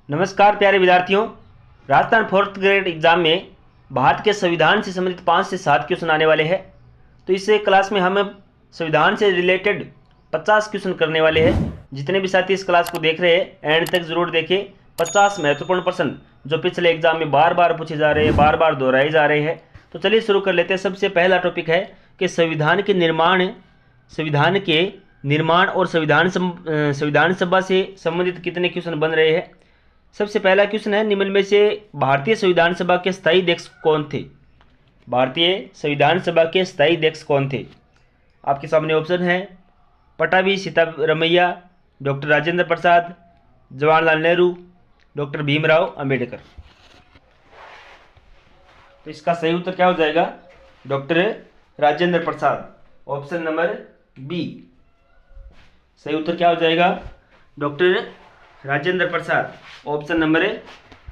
नमस्कार प्यारे विद्यार्थियों। राजस्थान फोर्थ ग्रेड एग्जाम में भारत के संविधान से संबंधित 5 से 7 क्वेश्चन आने वाले हैं। तो इस क्लास में हम संविधान से रिलेटेड 50 क्वेश्चन करने वाले हैं। जितने भी साथी इस क्लास को देख रहे हैं एंड तक जरूर देखें। 50 महत्वपूर्ण प्रश्न जो पिछले एग्जाम में बार बार पूछे जा रहे हैं, बार बार दोहराए जा रहे हैं। तो चलिए शुरू कर लेते हैं। सबसे पहला टॉपिक है कि संविधान के निर्माण और संविधान सभा से संबंधित कितने क्वेश्चन बन रहे हैं। सबसे पहला क्वेश्चन है, निम्न में से भारतीय संविधान सभा के स्थायी अध्यक्ष कौन थे। भारतीय संविधान सभा के स्थायी अध्यक्ष कौन थे। आपके सामने ऑप्शन है पटाभी सीतारमैया, डॉक्टर राजेंद्र प्रसाद, जवाहरलाल नेहरू, डॉक्टर भीमराव अंबेडकर। तो इसका सही उत्तर क्या हो जाएगा, doctor Rajendra Prasad. Option number B सही उत्तर क्या हो जाएगा, doctor Rajendra Prasad. Option number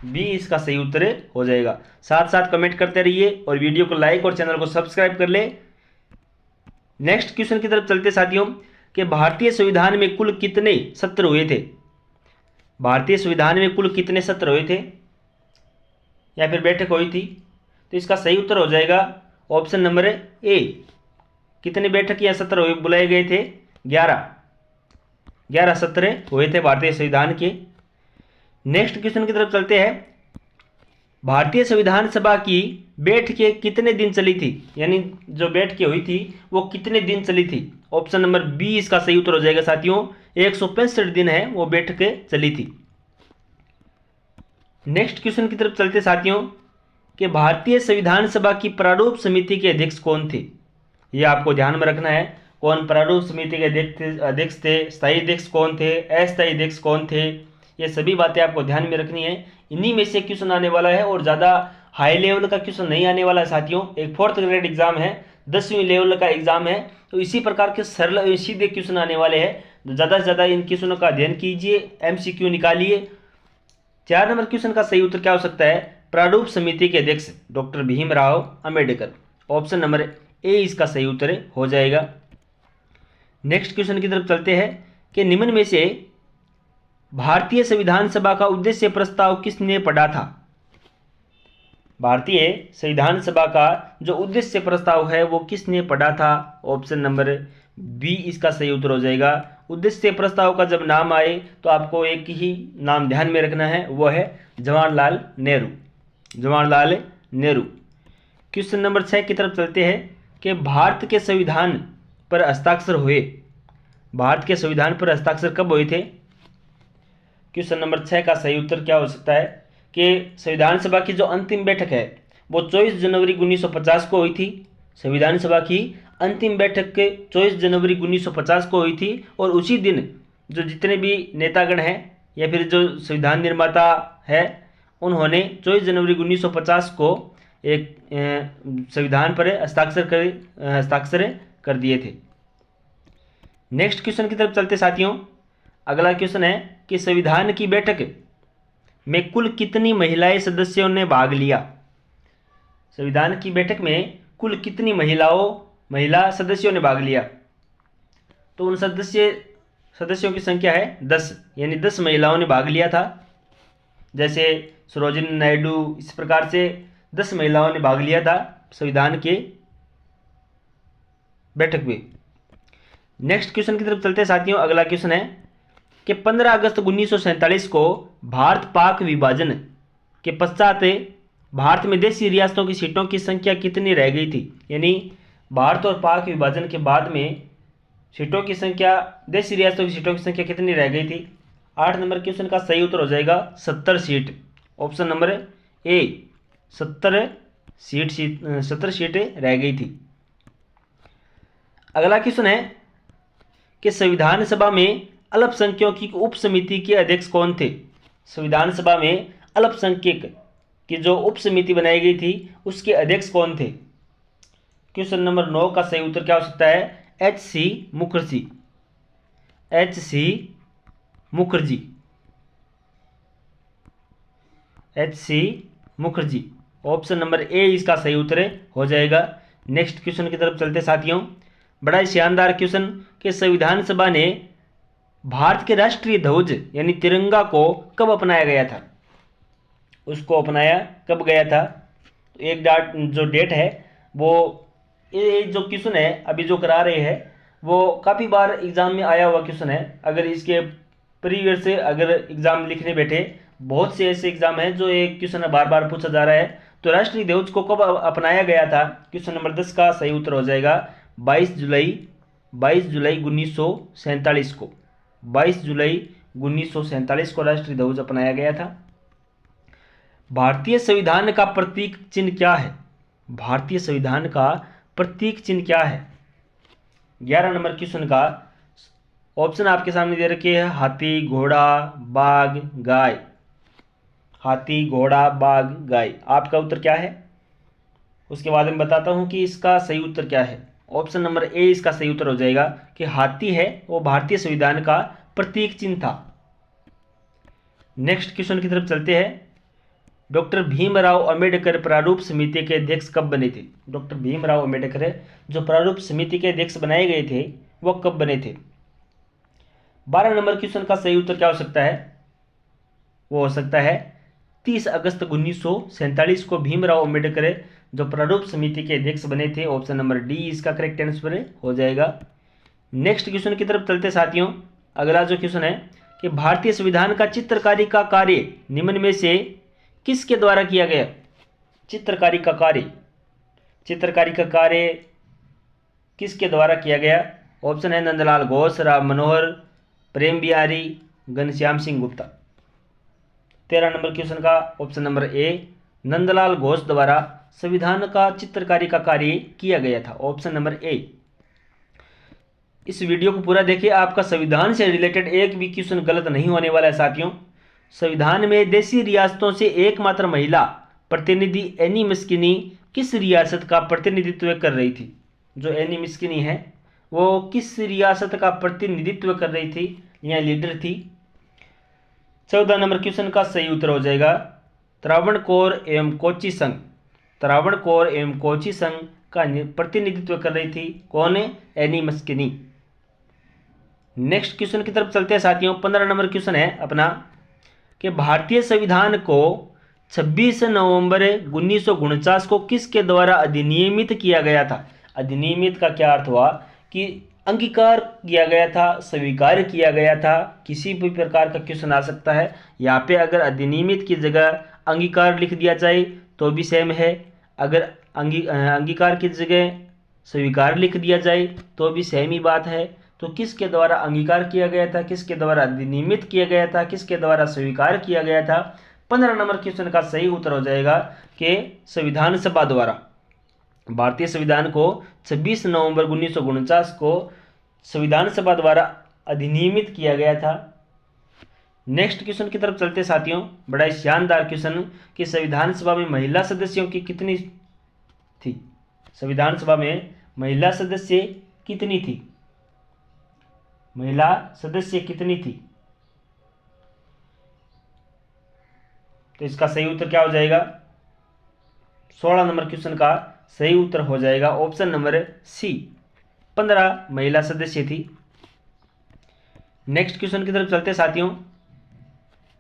B इसका सही उत्तर हो जाएगा। साथ साथ कमेंट करते रहिए और वीडियो को लाइक और चैनल को सब्सक्राइब कर ले। नेक्स्ट क्वेश्चन की तरफ चलते साथियों कि भारतीय संविधान में कुल कितने सत्र हुए थे। भारतीय संविधान में कुल कितने सत्र हुए थे या फिर बैठक हुई थी। तो इसका सही उत्तर हो जाएगा ऑप्शन नंबर ए। कितने बैठक या सत्र हुए बुलाए गए थे, 11 सत्र हुए थे भारतीय संविधान के। नेक्स्ट क्वेश्चन की तरफ चलते हैं। भारतीय संविधान सभा की बैठकें कितने दिन चली थी, यानी जो बैठकें हुई थी वो कितने दिन चली थी। ऑप्शन नंबर बी इसका सही उत्तर हो जाएगा साथियों, 165 दिन है वो बैठकें चली थी। नेक्स्ट क्वेश्चन की तरफ चलते साथियों कि भारतीय संविधान सभा की प्रारूप समिति के अध्यक्ष कौन थे। यह आपको ध्यान में रखना है, कौन प्रारूप समिति के अध्यक्ष थे, स्थायी अध्यक्ष कौन थे, अस्थायी अध्यक्ष कौन थे। ये सभी बातें आपको ध्यान में रखनी है। इन्हीं में से क्वेश्चन आने वाला है और ज़्यादा हाई लेवल का क्वेश्चन नहीं आने वाला साथियों। एक फोर्थ ग्रेड एग्जाम है, 10वीं लेवल का एग्जाम है, तो इसी प्रकार के सरल सीधे क्वेश्चन आने वाले हैं। ज़्यादा से ज़्यादा इन क्वेश्चनों का अध्ययन कीजिए, MCQ निकालिए। 4 नंबर क्वेश्चन का सही उत्तर क्या हो सकता है, प्रारूप समिति के अध्यक्ष doctor Bhimrao Ambedkar. Option number A इसका सही उत्तर हो जाएगा। नेक्स्ट क्वेश्चन की तरफ चलते हैं कि निम्न में से भारतीय संविधान सभा का उद्देश्य प्रस्ताव किसने पढ़ा था। भारतीय संविधान सभा का जो उद्देश्य प्रस्ताव है वो किसने पढ़ा था। ऑप्शन नंबर बी इसका सही उत्तर हो जाएगा। उद्देश्य प्रस्ताव का जब नाम आए तो आपको एक ही नाम ध्यान में रखना है, वो है जवाहरलाल नेहरू। जवाहरलाल नेहरू। क्वेश्चन नंबर 6 की तरफ चलते हैं कि भारत के संविधान पर हस्ताक्षर हुए। भारत के संविधान पर हस्ताक्षर कब हुए थे। क्वेश्चन नंबर 6 का सही उत्तर क्या हो सकता है कि संविधान सभा की जो अंतिम बैठक है वो 24 जनवरी 1950 को हुई थी। संविधान सभा की अंतिम बैठक 24 जनवरी 1950 को हुई थी और उसी दिन जो जितने भी नेतागण हैं या फिर जो संविधान निर्माता है उन्होंने 24 जनवरी 1950 को एक संविधान पर हस्ताक्षर कर दिए थे। नेक्स्ट क्वेश्चन की तरफ चलते साथियों। अगला क्वेश्चन है कि संविधान की बैठक में कुल कितनी महिलाएं सदस्यों ने भाग लिया। संविधान की बैठक में कुल कितनी महिला सदस्यों ने भाग लिया। तो उन सदस्यों की संख्या है 10, यानी 10 महिलाओं ने भाग लिया था। जैसे सरोजिनी नायडू, इस प्रकार से 10 महिलाओं ने भाग लिया था संविधान के बैठक में। नेक्स्ट क्वेश्चन की तरफ चलते हैं साथियों। अगला क्वेश्चन है कि 15 अगस्त 1947 को भारत पाक विभाजन के पश्चात भारत में देशी रियासतों की सीटों की संख्या कितनी रह गई थी। यानी भारत और पाक विभाजन के बाद में सीटों की संख्या, देशी रियासतों की सीटों की संख्या कितनी रह गई थी। 8 नंबर क्वेश्चन का सही उत्तर हो जाएगा 70 सीट। ऑप्शन नंबर ए 70 सीटें रह गई थी। अगला क्वेश्चन है कि संविधान सभा में अल्पसंख्यकों की उप समिति के अध्यक्ष कौन थे। संविधान सभा में अल्पसंख्यक की जो उप समिति बनाई गई थी उसके अध्यक्ष कौन थे। क्वेश्चन नंबर 9 का सही उत्तर क्या हो सकता है, H.C. Mukherjee. H.C. Mukherjee. H.C. Mukherjee. Option number A इसका सही उत्तर हो जाएगा। नेक्स्ट क्वेश्चन की तरफ चलते साथियों। बड़ा ही शानदार क्वेश्चन कि संविधान सभा ने भारत के राष्ट्रीय ध्वज यानी तिरंगा को कब अपनाया गया था? उसको अपनाया कब गया था? तो एक जो डेट है वो, ये जो क्वेश्चन है अभी जो करा रहे हैं वो काफ़ी बार एग्जाम में आया हुआ क्वेश्चन है। अगर इसके प्रीवियस से अगर एग्जाम लिखने बैठे, बहुत से ऐसे एग्जाम हैं जो एक क्वेश्चन बार बार पूछा जा रहा है। तो राष्ट्रीय ध्वज को कब अपनाया गया था? क्वेश्चन नंबर 10 का सही उत्तर हो जाएगा 22 जुलाई 1947 को। 22 जुलाई 1947 को राष्ट्रीय ध्वज अपनाया गया था। भारतीय संविधान का प्रतीक चिन्ह क्या है? भारतीय संविधान का प्रतीक चिन्ह क्या है? 11 नंबर क्वेश्चन का ऑप्शन आपके सामने दे रखे हैं, हाथी, घोड़ा, बाघ, गाय। हाथी, घोड़ा, बाघ, गाय, आपका उत्तर क्या है? उसके बाद मैं बताता हूं कि इसका सही उत्तर क्या है। ऑप्शन नंबर ए इसका सही उत्तर हो जाएगा कि हाथी है वो भारतीय संविधान का प्रतीक चिन्ह था। नेक्स्ट क्वेश्चन की तरफ चलते हैं। डॉक्टर भीमराव अंबेडकर प्रारूप समिति के अध्यक्ष कब बने थे? डॉक्टर भीमराव अंबेडकर जो प्रारूप समिति के अध्यक्ष बनाए गए थे वो कब बने थे? 12 नंबर क्वेश्चन का सही उत्तर क्या हो सकता है? वो हो सकता है 30 अगस्त 1947 को भीमराव अंबेडकर जो प्रारूप समिति के अध्यक्ष बने थे। ऑप्शन नंबर डी इसका करेक्ट आंसर हो जाएगा। नेक्स्ट क्वेश्चन की तरफ चलते साथियों। अगला जो क्वेश्चन है कि भारतीय संविधान का चित्रकारी का कार्य निम्न में से किसके द्वारा किया गया? चित्रकारी का कार्य किसके द्वारा किया गया? ऑप्शन है नंदलाल घोष, राम मनोहर, प्रेम बिहारी, घनश्याम सिंह गुप्ता। 13 नंबर क्वेश्चन का option number A Nandlal Ghosh द्वारा संविधान का चित्रकारी का कार्य किया गया था। Option number A. इस वीडियो को पूरा देखिए, आपका संविधान से रिलेटेड एक भी क्वेश्चन गलत नहीं होने वाला है साथियों। संविधान में देशी रियासतों से एकमात्र महिला प्रतिनिधि एनी मस्किनी किस रियासत का प्रतिनिधित्व कर रही थी? जो एनी मस्किनी है वो किस रियासत का प्रतिनिधित्व कर रही थी या लीडर थी? 14 नंबर क्वेश्चन का सही उत्तर हो जाएगा त्रावणकोर एवं कोची संघ। त्रावणकोर एवं कोची संघ का प्रतिनिधित्व कर रही थी कौन? एनी मस्किनी। नेक्स्ट क्वेश्चन की तरफ चलते हैं साथियों। 15 नंबर क्वेश्चन है अपना कि भारतीय संविधान को 26 नवंबर 1949 को किसके द्वारा अधिनियमित किया गया था? अधिनियमित का क्या अर्थ हुआ कि अंगीकार किया गया था, स्वीकार किया गया था। किसी भी प्रकार का क्वेश्चन आ सकता है यहाँ पे। अगर अधिनियमित की जगह अंगीकार लिख दिया जाए तो भी सेम है, अगर अंगीकार की जगह स्वीकार लिख दिया जाए तो भी सेम ही बात है। तो किसके द्वारा अंगीकार किया गया था, किसके द्वारा अधिनियमित किया गया था, किसके द्वारा स्वीकार किया गया था? 15 नंबर क्वेश्चन का सही उत्तर हो जाएगा कि संविधान सभा द्वारा। भारतीय संविधान को 26 नवंबर 1949 को संविधान सभा द्वारा अधिनियमित किया गया था। नेक्स्ट क्वेश्चन की तरफ चलते साथियों। बड़ा शानदार क्वेश्चन कि संविधान सभा में महिला सदस्यों की कितनी थी? संविधान सभा में महिला सदस्य कितनी थी? महिला सदस्य कितनी थी? तो इसका सही उत्तर क्या हो जाएगा? 16 नंबर क्वेश्चन का सही उत्तर हो जाएगा ऑप्शन नंबर सी, 15 महिला सदस्य थी। नेक्स्ट क्वेश्चन की तरफ चलते साथियों।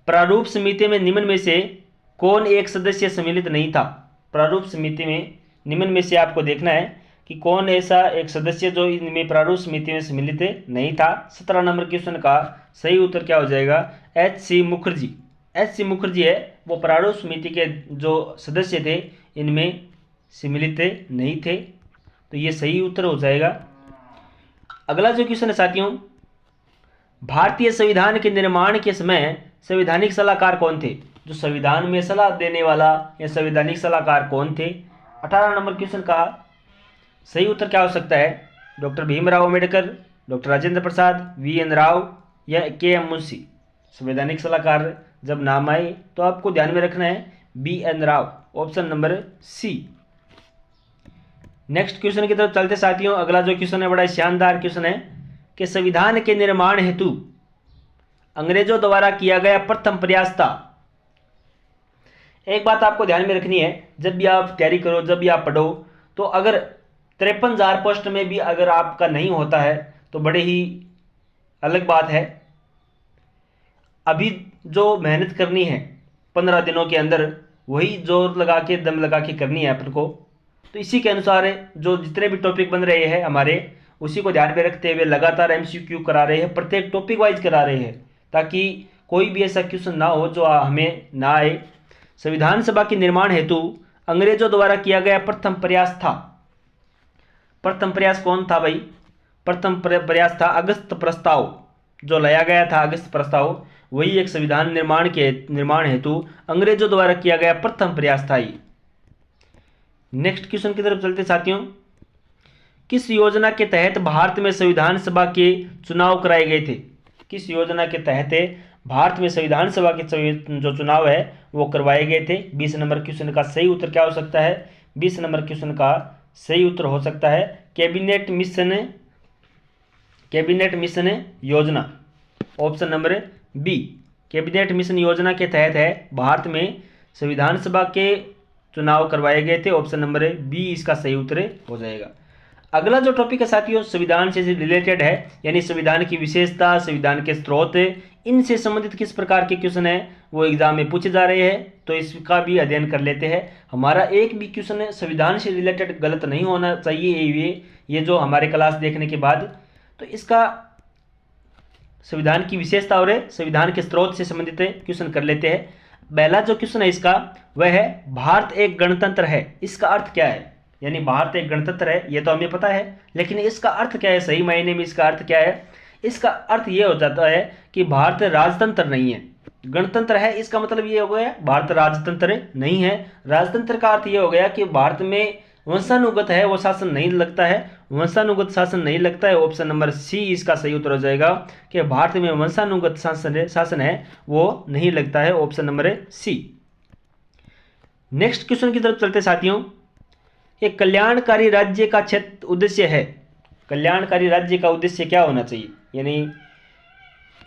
प्रारूप समिति में निम्न में से कौन एक सदस्य सम्मिलित नहीं था? प्रारूप समिति में निम्न में से आपको देखना है कि कौन ऐसा एक सदस्य जो इनमें प्रारूप समिति में सम्मिलित नहीं था। 17 नंबर क्वेश्चन का सही उत्तर क्या हो जाएगा? एच.सी. मुखर्जी। एच.सी. मुखर्जी है वो प्रारूप समिति के जो सदस्य थे इनमें सम्मिलित नहीं थे। तो ये सही उत्तर हो जाएगा। अगला जो क्वेश्चन है साथियों, भारतीय संविधान के निर्माण के समय संवैधानिक सलाहकार कौन थे? जो संविधान में सलाह देने वाला या संवैधानिक सलाहकार कौन थे? 18 नंबर क्वेश्चन का सही उत्तर क्या हो सकता है? Doctor Bhimrao Ambedkar, doctor Rajendra Prasad, VN. Rao या के.एम. मुंशी। संवैधानिक सलाहकार जब नाम आए तो आपको ध्यान में रखना है B N. Rau, option number C. Next question की तरफ चलते साथियों। अगला जो क्वेश्चन है बड़ा शानदार क्वेश्चन है कि संविधान के निर्माण हेतु अंग्रेजों द्वारा किया गया प्रथम प्रयास था। एक बात आपको ध्यान में रखनी है, जब भी आप तैयारी करो, जब भी आप पढ़ो, तो अगर 53,000 पोस्ट में भी अगर आपका नहीं होता है तो बड़े ही अलग बात है। अभी जो मेहनत करनी है 15 दिनों के अंदर, वही जोर लगा के दम लगा के करनी है अपन को। तो इसी के अनुसार जो जितने भी टॉपिक बन रहे हैं हमारे, उसी को ध्यान में रखते हुए लगातार एमसीक्यू करा रहे हैं, प्रत्येक टॉपिक वाइज करा रहे हैं, ताकि कोई भी ऐसा क्वेश्चन ना हो जो हमें ना आए। संविधान सभा के निर्माण हेतु अंग्रेजों द्वारा किया गया प्रथम प्रयास था। प्रथम प्रयास कौन था भाई? प्रथम प्रयास था अगस्त प्रस्ताव, जो लाया गया था अगस्त प्रस्ताव, वही एक संविधान निर्माण हेतु अंग्रेजों द्वारा किया गया प्रथम प्रयास था ये। नेक्स्ट क्वेश्चन की तरफ चलते साथियों। किस योजना के तहत भारत में संविधान सभा के चुनाव कराए गए थे? किस योजना के तहत भारत में संविधान सभा के जो चुनाव है वो करवाए गए थे? 20 नंबर क्वेश्चन का सही उत्तर क्या हो सकता है? 20 नंबर क्वेश्चन का सही उत्तर हो सकता है कैबिनेट मिशन योजना, option number B. Cabinet Mission योजना के तहत है भारत में संविधान सभा के चुनाव करवाए गए थे, ऑप्शन नंबर बी इसका सही उत्तर हो जाएगा। अगला जो टॉपिक है साथियों संविधान से रिलेटेड है, यानी संविधान की विशेषता, संविधान के स्रोत, इनसे संबंधित किस प्रकार के क्वेश्चन है वो एग्जाम में पूछे जा रहे हैं, तो इसका भी अध्ययन कर लेते हैं। हमारा एक भी क्वेश्चन संविधान से रिलेटेड गलत नहीं होना चाहिए ये जो हमारे क्लास देखने के बाद। तो इसका संविधान की विशेषता और संविधान के स्रोत से संबंधित क्वेश्चन कर लेते हैं। पहला जो क्वेश्चन है इसका वह है भारत एक गणतंत्र है, इसका अर्थ क्या है? यानी भारत एक गणतंत्र है ये तो हमें पता है, लेकिन इसका अर्थ क्या है? सही मायने में इसका अर्थ क्या है? इसका अर्थ ये हो जाता है कि भारत राजतंत्र नहीं है। गणतंत्र है इसका मतलब ये हो गया भारत राजतंत्र नहीं है। राजतंत्र का अर्थ ये हो गया कि भारत में वंशानुगत है वो शासन नहीं लगता है, वंशानुगत शासन नहीं लगता है। ऑप्शन नंबर सी इसका सही उत्तर हो जाएगा कि भारत में वंशानुगत शासन है वो नहीं लगता है, option number C. Next question की तरफ चलते साथियों। एक कल्याणकारी राज्य का क्षेत्र उद्देश्य है, कल्याणकारी राज्य का उद्देश्य क्या होना चाहिए? यानी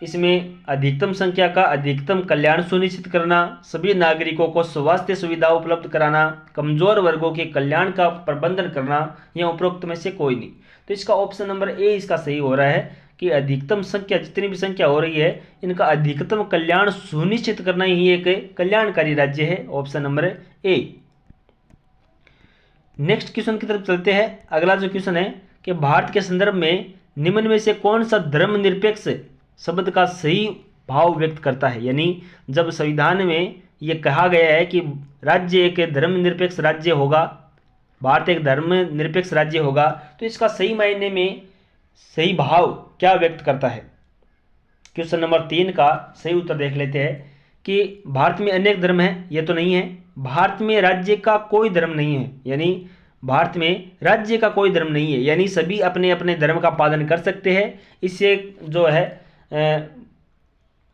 इसमें अधिकतम संख्या का अधिकतम कल्याण सुनिश्चित करना, सभी नागरिकों को स्वास्थ्य सुविधा उपलब्ध कराना, कमजोर वर्गों के कल्याण का प्रबंधन करना, या उपरोक्त में से कोई नहीं। तो इसका ऑप्शन नंबर ए इसका सही हो रहा है कि अधिकतम संख्या, जितनी भी संख्या हो रही है इनका अधिकतम कल्याण सुनिश्चित करना ही एक कल्याणकारी राज्य है, option number A. Next question की तरफ चलते हैं। अगला जो क्वेश्चन है कि भारत के संदर्भ में निम्न में से कौन सा धर्मनिरपेक्ष शब्द का सही भाव व्यक्त करता है? यानी जब संविधान में ये कहा गया है कि राज्य एक धर्मनिरपेक्ष राज्य होगा, भारत एक धर्मनिरपेक्ष राज्य होगा, तो इसका सही मायने में सही भाव क्या व्यक्त करता है? क्वेश्चन नंबर 3 का सही उत्तर देख लेते हैं कि भारत में अनेक धर्म हैं, ये तो नहीं है। भारत में राज्य का कोई धर्म नहीं है, यानी भारत में राज्य का कोई धर्म नहीं है, यानी सभी अपने अपने धर्म का पालन कर सकते हैं। इससे जो है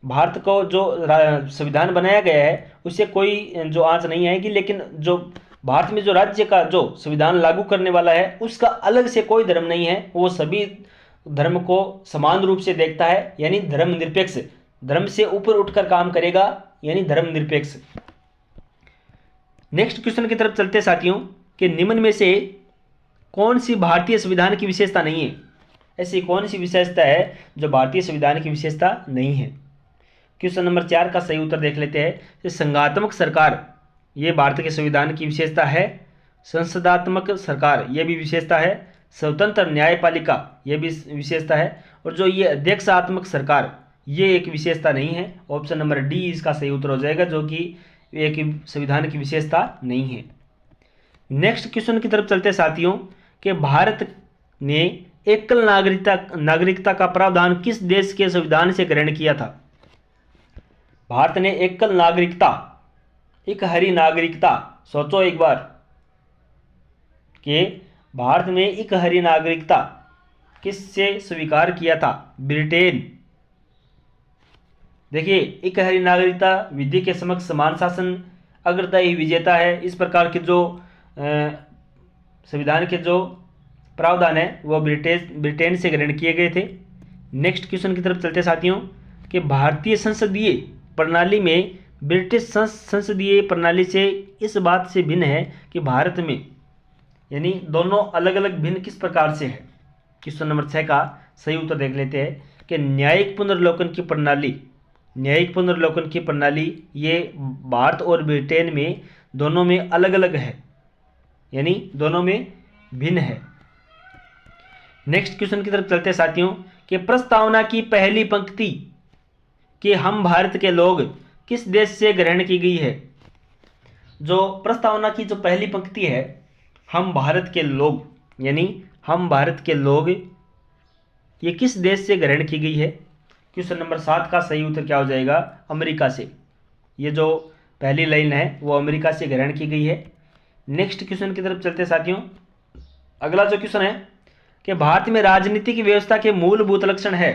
भारत को जो संविधान बनाया गया है उससे कोई जो आंच नहीं आएगी, लेकिन जो भारत में जो राज्य का जो संविधान लागू करने वाला है उसका अलग से कोई धर्म नहीं है, वो सभी धर्म को समान रूप से देखता है, यानी धर्मनिरपेक्ष, धर्म से ऊपर उठकर काम करेगा, यानी धर्मनिरपेक्ष। नेक्स्ट क्वेश्चन की तरफ चलते साथियों कि निम्न में से कौन सी भारतीय संविधान की विशेषता नहीं है? ऐसी कौन सी विशेषता है जो भारतीय संविधान की विशेषता नहीं है? क्वेश्चन नंबर 4 का सही उत्तर देख लेते हैं कि संघात्मक सरकार ये भारत के संविधान की विशेषता है, संसदात्मक सरकार ये भी विशेषता है, स्वतंत्र न्यायपालिका ये भी विशेषता है, और जो ये अध्यक्षात्मक सरकार ये एक विशेषता नहीं है। ऑप्शन नंबर डी इसका सही उत्तर हो जाएगा, जो कि एक संविधान की विशेषता नहीं है। नेक्स्ट क्वेश्चन की तरफ चलते साथियों कि भारत ने एकल नागरिकता का प्रावधान किस देश के संविधान से ग्रहण किया था? भारत ने एकल नागरिकता, एक हरी नागरिकता, सोचो एक बार कि भारत में एक हरी नागरिकता किससे स्वीकार किया था? ब्रिटेन। देखिए, एक हरी नागरिकता विधि के समक्ष समान शासन, अग्रता ही विजेता है, इस प्रकार के जो संविधान के जो प्रावधान है वो ब्रिटेन से ग्रहण किए गए थे। नेक्स्ट क्वेश्चन की तरफ चलते साथियों कि भारतीय संसदीय प्रणाली में ब्रिटिश संसदीय प्रणाली से इस बात से भिन्न है कि भारत में, यानी दोनों अलग अलग भिन्न किस प्रकार से है? क्वेश्चन नंबर 6 का सही उत्तर देख लेते हैं कि न्यायिक पुनर्लोकन की प्रणाली न्यायिक पुनर्विलोकन की प्रणाली ये भारत और ब्रिटेन में दोनों में अलग अलग है, यानी दोनों में भिन्न है। नेक्स्ट क्वेश्चन की तरफ चलते हैं साथियों कि प्रस्तावना की पहली पंक्ति कि हम भारत के लोग किस देश से ग्रहण की गई है। जो प्रस्तावना की जो पहली पंक्ति है हम भारत के लोग, यानी हम भारत के लोग, ये किस देश से ग्रहण की गई है। क्वेश्चन नंबर 7 का सही उत्तर क्या हो जाएगा, अमेरिका से। ये जो पहली लाइन है वो अमेरिका से ग्रहण की गई है। नेक्स्ट क्वेश्चन की तरफ चलते साथियों। अगला जो क्वेश्चन है कि भारत में राजनीतिक व्यवस्था के मूलभूत लक्षण है।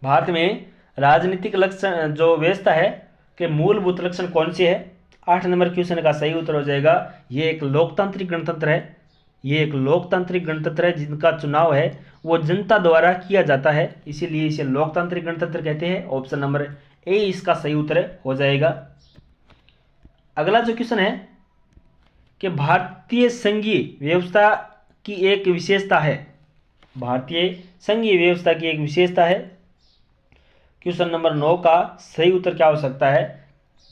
भारत में राजनीतिक लक्षण जो व्यवस्था है के मूलभूत लक्षण कौन से है। 8 नंबर क्वेश्चन का सही उत्तर हो जाएगा ये एक लोकतांत्रिक गणतंत्र है। ये एक लोकतांत्रिक गणतंत्र है जिनका चुनाव है वो जनता द्वारा किया जाता है, इसीलिए इसे लोकतांत्रिक गणतंत्र कहते हैं। ऑप्शन नंबर ए इसका सही उत्तर हो जाएगा। अगला जो क्वेश्चन है कि भारतीय संघीय व्यवस्था की एक विशेषता है। भारतीय संघीय व्यवस्था की एक विशेषता है। क्वेश्चन नंबर 9 का सही उत्तर क्या हो सकता है।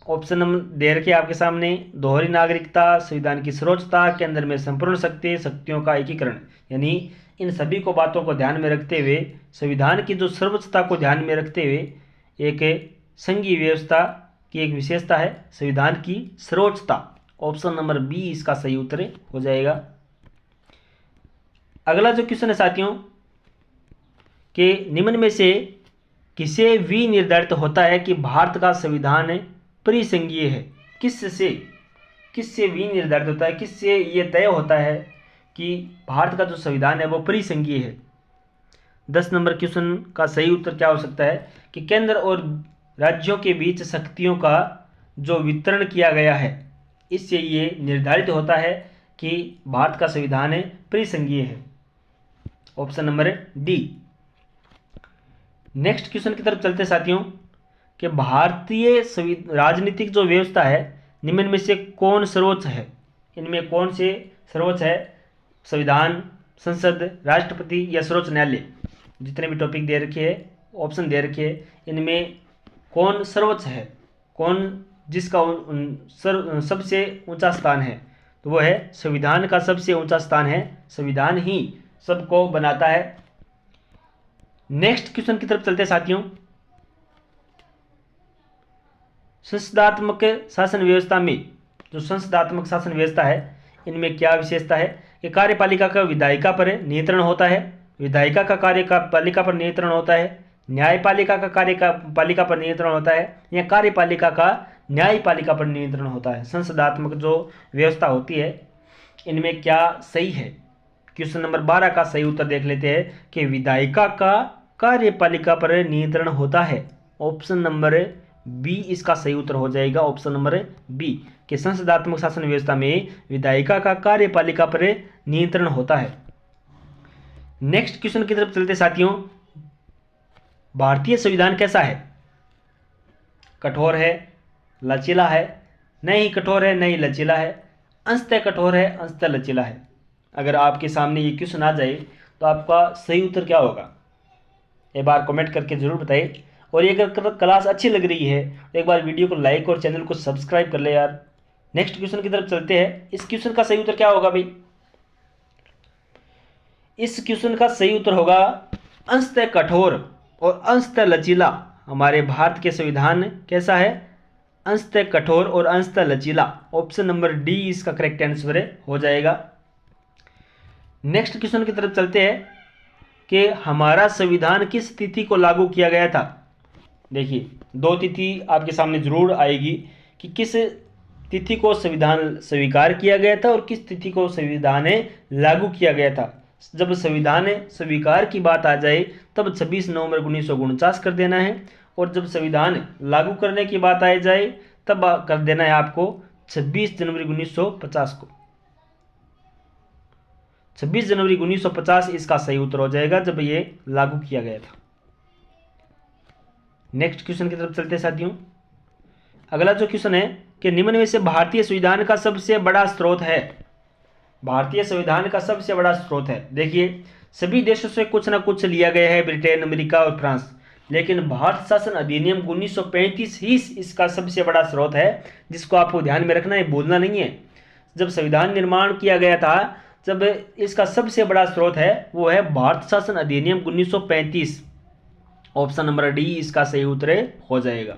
ऑप्शन नंबर दे रखे आपके सामने, दोहरी नागरिकता, संविधान की सर्वोच्चता, केंद्र में संपूर्ण शक्ति, शक्तियों का एकीकरण। यानी इन सभी को बातों को ध्यान में रखते हुए, संविधान की जो सर्वोच्चता को ध्यान में रखते हुए एक संघीय व्यवस्था की एक विशेषता है संविधान की सर्वोच्चता। ऑप्शन नंबर बी इसका सही उत्तर हो जाएगा। अगला जो क्वेश्चन है साथियों कि निम्न में से किसे भी निर्धारित होता है कि भारत का संविधान परिसंघीय है। किससे भी निर्धारित होता है, किससे ये तय होता है कि भारत का जो संविधान है वो परिसंघीय है। 10 नंबर क्वेश्चन का सही उत्तर क्या हो सकता है कि केंद्र और राज्यों के बीच शक्तियों का जो वितरण किया गया है इससे ये निर्धारित होता है कि भारत का संविधान परिसंघीय है। Option number D. Next question की तरफ चलते साथियों कि भारतीय राजनीतिक जो व्यवस्था है निम्न में से कौन सर्वोच्च है। इनमें कौन से सर्वोच्च है, संविधान, संसद, राष्ट्रपति या सर्वोच्च न्यायालय। जितने भी टॉपिक दे रखे हैं, ऑप्शन दे रखे हैं, इनमें कौन सर्वोच्च है, कौन जिसका सबसे ऊंचा स्थान है, तो वो है संविधान का सबसे ऊंचा स्थान है। संविधान ही सबको बनाता है। नेक्स्ट क्वेश्चन की तरफ चलते साथियों। संसदात्मक शासन व्यवस्था में जो संसदात्मक शासन व्यवस्था है इनमें क्या विशेषता है कि कार्यपालिका का विधायिका पर नियंत्रण होता है, विधायिका का कार्यपालिका पर नियंत्रण होता है, न्यायपालिका का कार्यपालिका पर नियंत्रण होता है, या कार्यपालिका का न्यायपालिका पर नियंत्रण होता है। संसदात्मक जो व्यवस्था होती है इनमें क्या सही है। क्वेश्चन नंबर 12 का सही उत्तर देख लेते हैं कि विधायिका का कार्यपालिका पर नियंत्रण होता है। ऑप्शन नंबर बी इसका सही उत्तर हो जाएगा। ऑप्शन नंबर बी कि संसदात्मक शासन व्यवस्था में विधायिका का कार्यपालिका पर नियंत्रण होता है। नेक्स्ट क्वेश्चन की तरफ चलते साथियों। भारतीय संविधान कैसा है, कठोर है, लचीला है, नहीं कठोर है नहीं लचीला है, अंशतः कठोर है अंशतः लचीला है। अगर आपके सामने ये क्वेश्चन आ जाए तो आपका सही उत्तर क्या होगा, एक बार कमेंट करके जरूर बताइए। और ये अगर क्लास अच्छी लग रही है तो एक बार वीडियो को लाइक और चैनल को सब्सक्राइब कर ले यार। नेक्स्ट क्वेश्चन की तरफ चलते हैं। इस क्वेश्चन का सही उत्तर क्या होगा भाई। इस क्वेश्चन का सही उत्तर होगा अंशतः कठोर और अंशतः लचीला। हमारे भारत के संविधान कैसा है, अंशतः कठोर और अंशतः लचीला। ऑप्शन नंबर डी इसका करेक्ट आंसर हो जाएगा। नेक्स्ट क्वेश्चन की तरफ चलते हैं कि हमारा संविधान किस तिथि को लागू किया गया था। देखिए 2 तिथि आपके सामने जरूर आएगी कि किस तिथि को संविधान स्वीकार किया गया था और किस तिथि को संविधान लागू किया गया था। जब संविधान स्वीकार की बात आ जाए तब 26 नवंबर 1949 कर देना है, और जब संविधान लागू करने की बात आ जाए तब कर देना है आपको 26 जनवरी 1950 को। 26 जनवरी 1950 इसका सही उत्तर हो जाएगा जब ये लागू किया गया था। नेक्स्ट क्वेश्चन की तरफ चलते साथियों। अगला जो क्वेश्चन है कि निम्न में से भारतीय संविधान का सबसे बड़ा स्रोत है। भारतीय संविधान का सबसे बड़ा स्रोत है। देखिए सभी देशों से कुछ ना कुछ लिया गया है, ब्रिटेन, अमेरिका और फ्रांस, लेकिन भारत शासन अधिनियम 1935 ही इसका सबसे बड़ा स्रोत है, जिसको आपको ध्यान में रखना है, भूलना नहीं है। जब संविधान निर्माण किया गया था, जब इसका सबसे बड़ा स्रोत है वो है भारत शासन अधिनियम 1935। ऑप्शन नंबर डी इसका सही उत्तर हो जाएगा।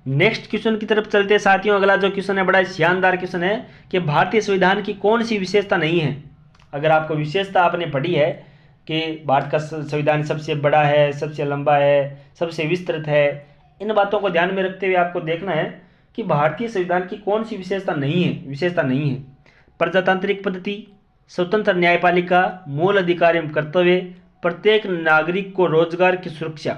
नेक्स्ट क्वेश्चन की तरफ चलते हैं साथियों। अगला जो क्वेश्चन है बड़ा शानदार क्वेश्चन है कि भारतीय संविधान की कौन सी विशेषता नहीं है। अगर आपको विशेषता आपने पढ़ी है कि भारत का संविधान सबसे बड़ा है, सबसे लंबा है, सबसे विस्तृत है, इन बातों को ध्यान में रखते हुए आपको देखना है कि भारतीय संविधान की कौन सी विशेषता नहीं है। प्रजातांत्रिक पद्धति, स्वतंत्र न्यायपालिका, मूल अधिकार एवं कर्तव्य, प्रत्येक नागरिक को रोजगार की सुरक्षा।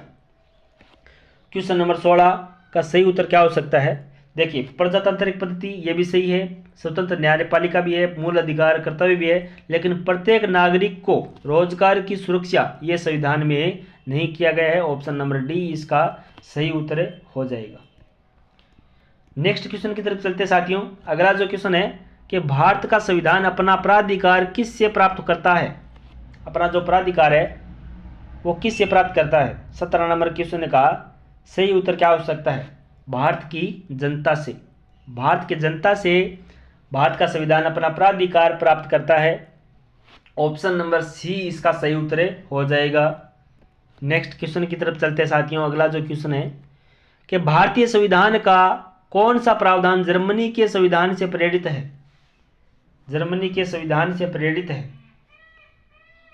क्वेश्चन नंबर 16 का सही उत्तर क्या हो सकता है? देखिए, प्रजातांत्रिक पद्धति ये भी सही है, स्वतंत्र न्यायपालिका भी है, मूल अधिकार कर्तव्य भी है, लेकिन प्रत्येक नागरिक को रोजगार की सुरक्षा ये संविधान में नहीं किया गया है। ऑप्शन नंबर डी इसका सही उत्तर हो जाएगा। नेक्स्ट क्वेश्चन की तरफ चलते साथियों। अगला जो क्वेश्चन है कि भारत का संविधान अपना प्राधिकार किससे प्राप्त करता है? अपना जो प्राधिकार है वो किससे प्राप्त करता है? 17 नंबर क्वेश्चन का सही उत्तर क्या हो सकता है? भारत की जनता से। भारत की जनता से भारत का संविधान अपना प्राधिकार प्राप्त करता है। ऑप्शन नंबर सी इसका सही उत्तर हो जाएगा। नेक्स्ट क्वेश्चन की तरफ चलते हैं साथियों। अगला जो क्वेश्चन है कि भारतीय संविधान का कौन सा प्रावधान जर्मनी के संविधान से प्रेरित है? जर्मनी के संविधान से प्रेरित है।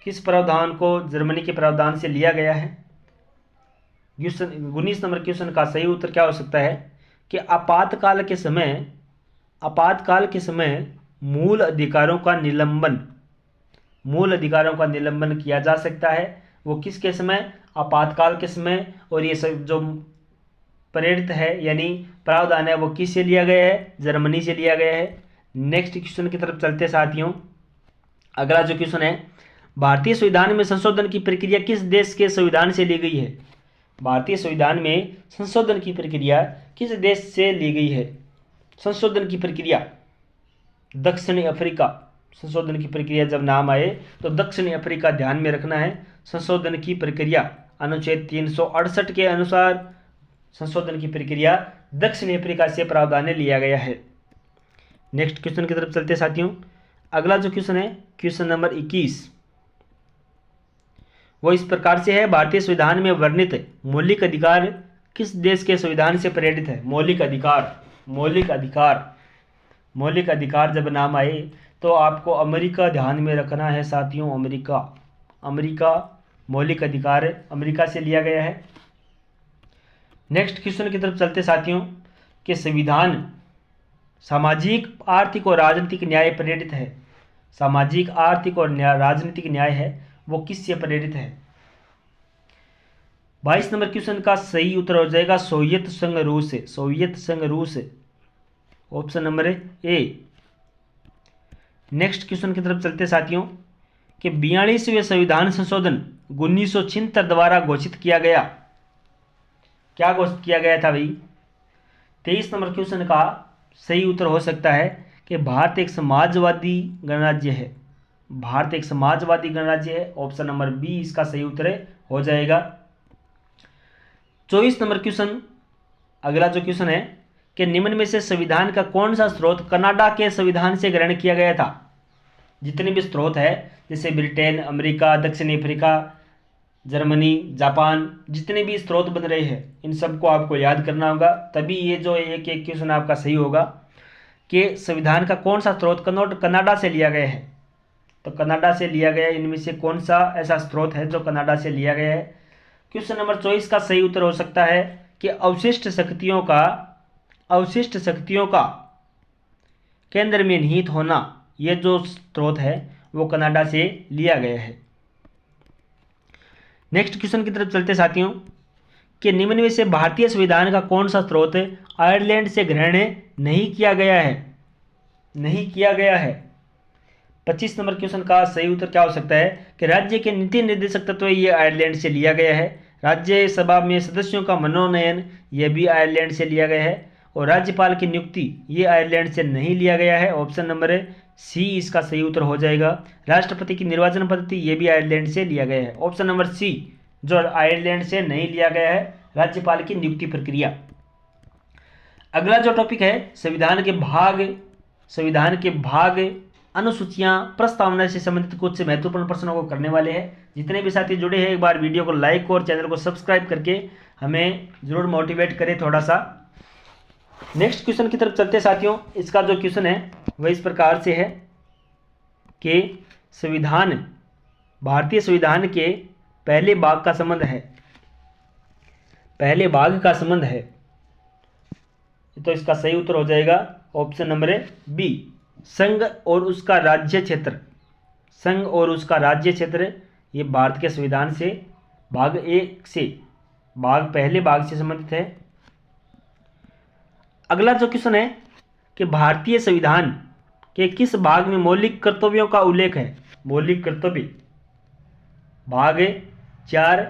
किस प्रावधान को जर्मनी के प्रावधान से लिया गया है? 19 नंबर क्वेश्चन का सही उत्तर क्या हो सकता है कि आपातकाल के समय मूल अधिकारों का निलंबन किया जा सकता है। वो किसके समय? आपातकाल के समय। और ये सब जो प्रेरित है यानी प्रावधान है वो किससे लिया गया है? जर्मनी से लिया गया है। नेक्स्ट क्वेश्चन की तरफ चलते साथियों। अगला जो क्वेश्चन है, भारतीय संविधान में संशोधन की प्रक्रिया किस देश के संविधान से ली गई है? भारतीय संविधान में संशोधन की प्रक्रिया किस देश से ली गई है? संशोधन की प्रक्रिया दक्षिणी अफ्रीका। संशोधन की प्रक्रिया जब नाम आए तो दक्षिणी अफ्रीका ध्यान में रखना है। संशोधन की प्रक्रिया अनुच्छेद 368 के अनुसार संशोधन की प्रक्रिया दक्षिणी अफ्रीका से प्रावधान लिया गया है। नेक्स्ट क्वेश्चन की तरफ चलते साथियों। अगला जो क्वेश्चन है क्वेश्चन नंबर 21, वो इस प्रकार से है, भारतीय संविधान में वर्णित मौलिक अधिकार किस देश के संविधान से प्रेरित है? मौलिक अधिकार जब नाम आए तो आपको अमेरिका ध्यान में रखना है साथियों। अमेरिका मौलिक अधिकार अमेरिका से लिया गया है। नेक्स्ट क्वेश्चन की तरफ चलते साथियों कि संविधान सामाजिक, आर्थिक और राजनीतिक न्याय प्रेरित है। सामाजिक, आर्थिक और राजनीतिक न्याय है वो किससे प्रेरित है? 22 नंबर क्वेश्चन का सही उत्तर हो जाएगा सोवियत संघ रूस। Option number A. Next question की तरफ चलते साथियों कि 42वें संविधान संशोधन 1976 द्वारा घोषित किया गया। क्या घोषित किया गया था भाई? 23 नंबर क्वेश्चन का सही उत्तर हो सकता है कि भारत एक समाजवादी गणराज्य है। ऑप्शन नंबर बी इसका सही उत्तर हो जाएगा। 24 नंबर क्वेश्चन, अगला जो क्वेश्चन है कि निम्न में से संविधान का कौन सा स्रोत कनाडा के संविधान से ग्रहण किया गया था? जितने भी स्रोत है जैसे ब्रिटेन, अमेरिका, दक्षिण अफ्रीका, जर्मनी, जापान, जितने भी स्रोत बन रहे हैं इन सबको आपको याद करना होगा, तभी ये जो एक क्वेश्चन आपका सही होगा कि संविधान का कौन सा स्रोत कनाडा से लिया गया है। तो कनाडा से लिया गया है, इनमें से कौन सा ऐसा स्रोत है जो कनाडा से लिया गया है? क्वेश्चन नंबर 24 का सही उत्तर हो सकता है कि अवशिष्ट शक्तियों का केंद्र में निहित होना, ये जो स्रोत है वो कनाडा से लिया गया है। नेक्स्ट क्वेश्चन की तरफ चलते साथियों कि निम्न में से भारतीय संविधान का कौन सा स्रोत आयरलैंड से ग्रहण नहीं किया गया है? 25 नंबर क्वेश्चन का सही उत्तर क्या हो सकता है कि राज्य के नीति निर्देशक तत्व ये आयरलैंड से लिया गया है। राज्यसभा में सदस्यों का मनोनयन यह भी आयरलैंड से लिया गया है। और राज्यपाल की नियुक्ति ये आयरलैंड से नहीं लिया गया है। ऑप्शन नंबर सी इसका सही उत्तर हो जाएगा। राष्ट्रपति की निर्वाचन पद्धति ये भी आयरलैंड से लिया गया है। ऑप्शन नंबर सी जो आयरलैंड से नहीं लिया गया है राज्यपाल की नियुक्ति प्रक्रिया। अगला जो टॉपिक है संविधान के भाग अनुसूचियां प्रस्तावना से संबंधित कुछ महत्वपूर्ण प्रश्नों को करने वाले हैं। जितने भी साथी जुड़े हैं एक बार वीडियो को लाइक और चैनल को सब्सक्राइब करके हमें जरूर मोटिवेट करें थोड़ा सा। नेक्स्ट क्वेश्चन की तरफ चलते साथियों। इसका जो क्वेश्चन है वह इस प्रकार से है कि भारतीय संविधान के पहले भाग का संबंध है। तो इसका सही उत्तर हो जाएगा ऑप्शन नंबर बी, संघ और उसका राज्य क्षेत्र। ये भारत के संविधान से पहले भाग से संबंधित है। अगला जो क्वेश्चन है कि भारतीय संविधान के किस भाग में मौलिक कर्तव्यों का उल्लेख है। मौलिक कर्तव्य भाग 4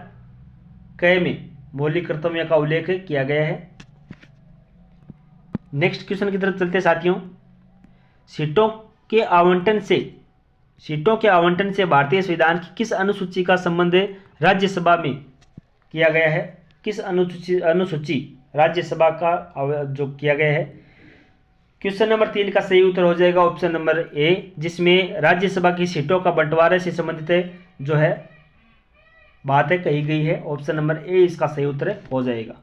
क में मौलिक कर्तव्यों का उल्लेख किया गया है। नेक्स्ट क्वेश्चन की तरफ चलते साथियों। सीटों के आवंटन से भारतीय संविधान की किस अनुसूची का संबंध राज्यसभा में किया गया है। किस अनुसूची राज्यसभा का जो किया गया है। क्वेश्चन नंबर 3 का सही उत्तर हो जाएगा ऑप्शन नंबर ए, जिसमें राज्यसभा की सीटों का बंटवारे से संबंधित जो है बातें कही गई है। ऑप्शन नंबर ए इसका सही उत्तर हो जाएगा।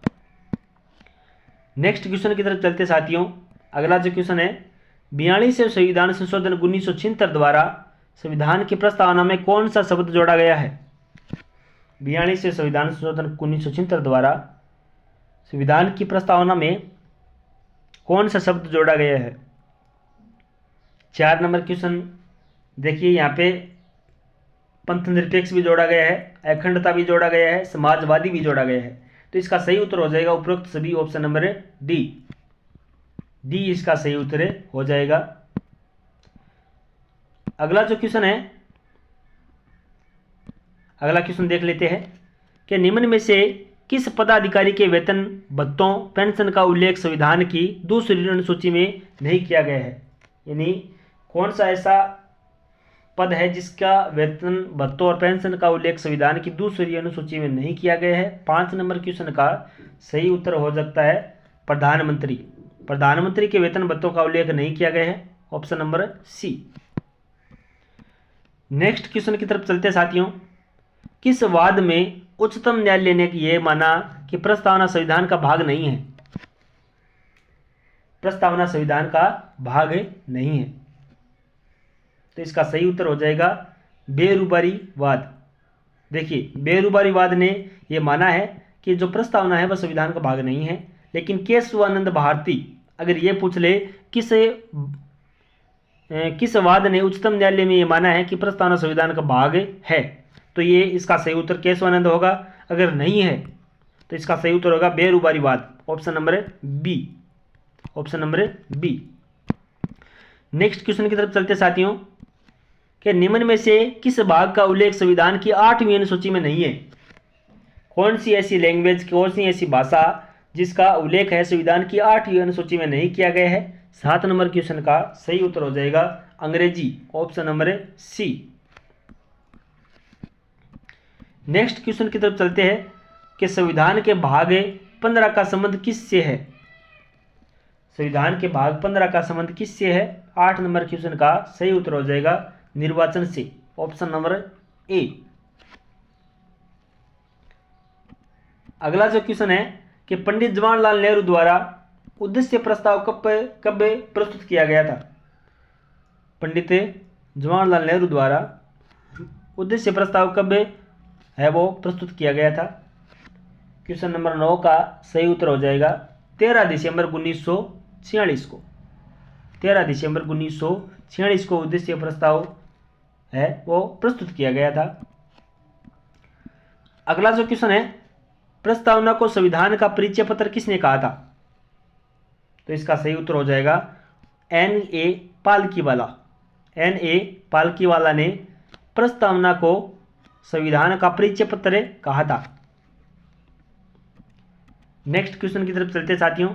नेक्स्ट क्वेश्चन की तरफ चलते साथियों। अगला जो क्वेश्चन है 42वें संविधान संशोधन 1976 द्वारा संविधान की प्रस्तावना में कौन सा शब्द जोड़ा गया है। 42वें संविधान संशोधन 1976 द्वारा संविधान की प्रस्तावना में कौन सा शब्द जोड़ा गया है। 4 नंबर क्वेश्चन देखिए, यहाँ पे पंथ निरपेक्ष भी जोड़ा गया है, अखंडता भी जोड़ा गया है, समाजवादी भी जोड़ा गया है। तो इसका सही उत्तर हो जाएगा उपरोक्त सभी ऑप्शन नंबर डी इसका सही उत्तर हो जाएगा। अगला क्वेश्चन देख लेते हैं कि निम्न में से किस पदाधिकारी के वेतन भत्तों पेंशन का उल्लेख संविधान की दूसरी अनुसूची में नहीं किया गया है। यानी कौन सा ऐसा पद है जिसका वेतन भत्तों और पेंशन का उल्लेख संविधान की दूसरी अनुसूची में नहीं किया गया है। 5 नंबर क्वेश्चन का सही उत्तर हो सकता है प्रधानमंत्री के वेतन भत्तों का उल्लेख नहीं किया गया है। Option number C. Next question की तरफ चलते साथियों। किस वाद में उच्चतम न्यायालय ने यह माना कि प्रस्तावना संविधान का भाग नहीं है। प्रस्तावना संविधान का भाग नहीं है। तो इसका सही उत्तर हो जाएगा बेरुबारीवाद। देखिए, बेरुबारीवाद ने यह माना है कि जो प्रस्तावना है वह संविधान का भाग नहीं है। लेकिन केशवानंद भारती अगर ये पूछ ले किस वाद ने उच्चतम न्यायालय में ये माना है कि प्रस्तावना संविधान का भाग है, तो ये इसका सही उत्तर केशवानंद होगा। अगर नहीं है तो इसका सही उत्तर होगा बेरुबारीवाद। Option number B. Next question की तरफ चलते साथियों कि निम्न में से किस भाग का उल्लेख संविधान की 8वीं अनुसूची में नहीं है। कौन सी ऐसी लैंग्वेज, कौन सी ऐसी भाषा जिसका उल्लेख है संविधान की 8वीं अनुसूची में नहीं किया गया है। 7 नंबर क्वेश्चन का सही उत्तर हो जाएगा अंग्रेजी। Option number C. Next question की तरफ चलते हैं कि संविधान के भाग 15 का संबंध किससे है। संविधान के भाग 15 का संबंध किससे है। 8 नंबर क्वेश्चन का सही उत्तर हो जाएगा निर्वाचन से। Option number A. अगला जो क्वेश्चन है कि पंडित जवाहरलाल नेहरू द्वारा उद्देश्य प्रस्ताव कब प्रस्तुत किया गया था। पंडित जवाहरलाल नेहरू द्वारा उद्देश्य प्रस्ताव कब है वो प्रस्तुत किया गया था। क्वेश्चन नंबर 9 का सही उत्तर हो जाएगा 13 दिसंबर 1946 को। 13 दिसंबर 1946 को उद्देश्य प्रस्ताव है वो प्रस्तुत किया गया था। अगला जो क्वेश्चन है प्रस्तावना को संविधान का परिचय पत्र किसने कहा था। तो इसका सही उत्तर हो जाएगा N.A. पालकीवाला ने प्रस्तावना को संविधान का परिचय पत्र कहा था। नेक्स्ट क्वेश्चन की तरफ चलते साथियों।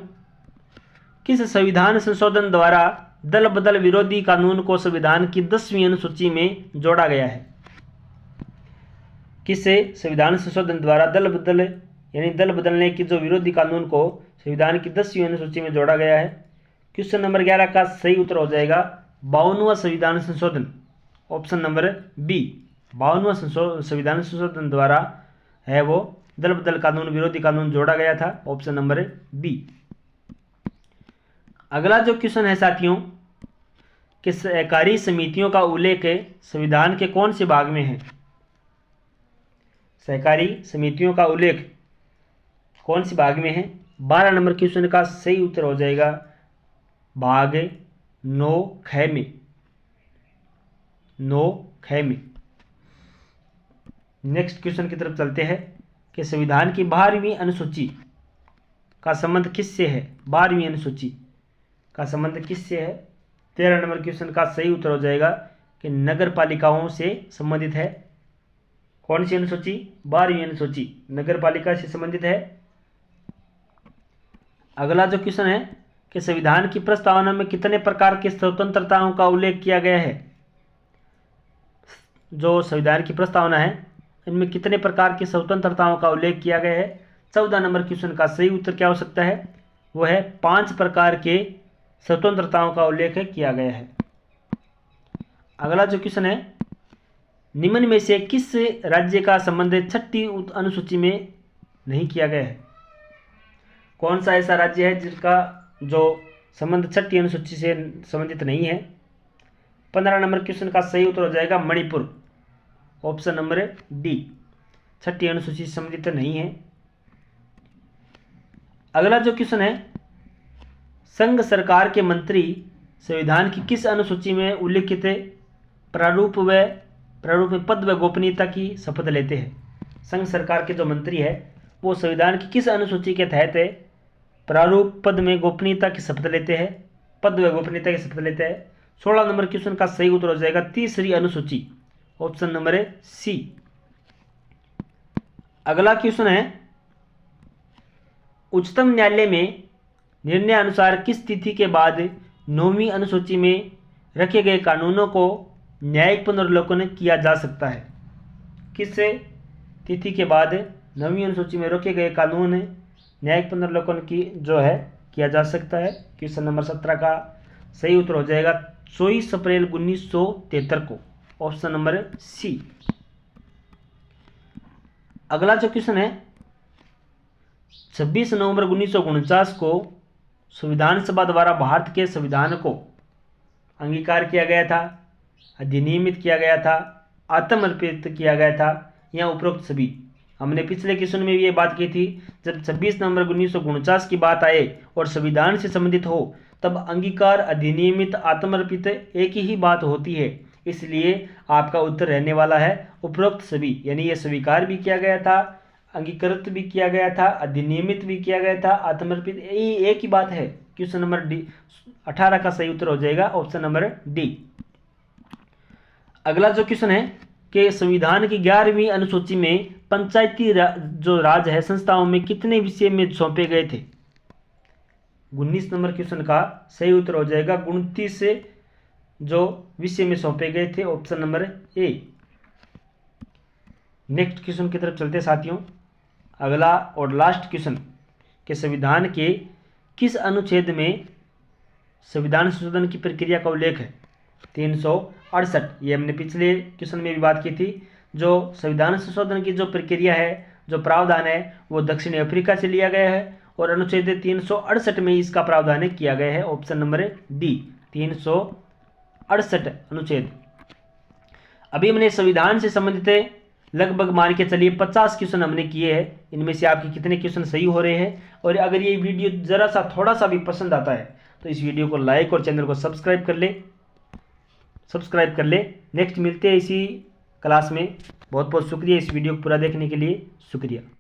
किस संविधान संशोधन द्वारा दल बदल विरोधी कानून को संविधान की 10वीं अनुसूची में जोड़ा गया है। किससे संविधान संशोधन द्वारा दल बदलने की जो विरोधी कानून को संविधान की 10वीं अनुसूची में जोड़ा गया है। क्वेश्चन नंबर 11 का सही उत्तर हो जाएगा 52वां संविधान संशोधन, ऑप्शन नंबर बी। 52वां संविधान संशोधन द्वारा है वो दल बदल कानून, विरोधी कानून जोड़ा गया था, ऑप्शन नंबर बी। अगला जो क्वेश्चन है साथियों कि सहकारी समितियों का उल्लेख संविधान के कौन से भाग में है। सहकारी समितियों का उल्लेख कौन से भाग में है। 12 नंबर क्वेश्चन का सही उत्तर हो जाएगा भाग 9ख में, 9ख में। नेक्स्ट क्वेश्चन की तरफ चलते हैं कि संविधान की 12वीं अनुसूची का संबंध किससे है। 12वीं अनुसूची का संबंध किससे है। 13 नंबर क्वेश्चन का सही उत्तर हो जाएगा कि नगर पालिकाओं से संबंधित है। कौन सी अनुसूची। 12वीं अनुसूची नगर पालिका से संबंधित है। अगला जो क्वेश्चन है कि संविधान की प्रस्तावना में कितने प्रकार की स्वतंत्रताओं का उल्लेख किया गया है। जो संविधान की प्रस्तावना है इनमें कितने प्रकार की स्वतंत्रताओं का उल्लेख किया गया है। 14 नंबर क्वेश्चन का सही उत्तर क्या हो सकता है, वो है 5 प्रकार के स्वतंत्रताओं का उल्लेख किया गया है। अगला जो क्वेश्चन है निम्न में से किस राज्य का संबंध 6ठी अनुसूची में नहीं किया गया है। कौन सा ऐसा राज्य है जिसका जो संबंध 6ठी अनुसूची से संबंधित नहीं है। 15 नंबर क्वेश्चन का सही उत्तर हो जाएगा मणिपुर, ऑप्शन नंबर डी। 6ठी अनुसूची से संबंधित नहीं है। अगला जो क्वेश्चन है संघ सरकार के मंत्री संविधान की किस अनुसूची में उल्लिखित प्रारूप में पद व गोपनीयता की शपथ लेते हैं। संघ सरकार के जो मंत्री है वो संविधान की किस अनुसूची के तहत प्रारूप पद में गोपनीयता की शपथ लेते हैं, पद व गोपनीयता की शपथ लेते हैं। 16 नंबर क्वेश्चन का सही उत्तर हो जाएगा 3री अनुसूची, ऑप्शन नंबर सी। अगला क्वेश्चन है उच्चतम न्यायालय में निर्णय अनुसार किस तिथि के बाद 9वीं अनुसूची में रखे गए कानूनों को न्यायिक पुनर्विलोकन किया जा सकता है। किस तिथि के बाद 9वीं अनुसूची में रखे गए कानून न्यायिक पुनर्विलोकन की जो है किया जा सकता है। क्वेश्चन नंबर 17 का सही उत्तर हो जाएगा 24 अप्रैल 1973 को, ऑप्शन नंबर सी। अगला जो क्वेश्चन है 26 नवंबर 1949 को संविधान सभा द्वारा भारत के संविधान को अंगीकार किया गया था, अधिनियमित किया गया था, आत्मर्पित किया गया था या उपरोक्त सभी। हमने पिछले क्वेश्चन में भी ये बात की थी जब 26 नवंबर 1949 की बात आए और संविधान से संबंधित हो तब अंगीकार, अधिनियमित, आत्मर्पित एक ही बात होती है। इसलिए आपका उत्तर रहने वाला है उपरोक्त सभी, यानी ये स्वीकार भी किया गया था, अंगीकृत भी किया गया था, अधिनियमित भी किया गया था, आत्मर्पित, ये एक ही बात है। क्वेश्चन नंबर डी 18 का सही उत्तर हो जाएगा ऑप्शन नंबर डी। अगला जो क्वेश्चन है कि संविधान की 11वीं अनुसूची में पंचायती जो राज है संस्थाओं में कितने विषय में सौंपे गए थे। 19 नंबर क्वेश्चन का सही उत्तर हो जाएगा 29 जो विषय में सौंपे गए थे, option number A. Next question की तरफ चलते साथियों। अगला और लास्ट क्वेश्चन कि संविधान के किस अनुच्छेद में संविधान संशोधन की प्रक्रिया का उल्लेख है। 368, ये हमने पिछले क्वेश्चन में भी बात की थी। जो संविधान संशोधन की जो प्रक्रिया है, जो प्रावधान है, वो दक्षिण अफ्रीका से लिया गया है और अनुच्छेद 368 में इसका प्रावधान किया गया है, ऑप्शन नंबर डी 368 अनुच्छेद। अभी हमने संविधान से संबंधित लगभग मान के चलिए 50 क्वेश्चन हमने किए हैं। इनमें से आपके कितने क्वेश्चन सही हो रहे हैं, और अगर ये वीडियो जरा सा थोड़ा सा भी पसंद आता है तो इस वीडियो को लाइक और चैनल को सब्सक्राइब कर ले। नेक्स्ट मिलते हैं इसी क्लास में। बहुत बहुत शुक्रिया इस वीडियो को पूरा देखने के लिए, शुक्रिया।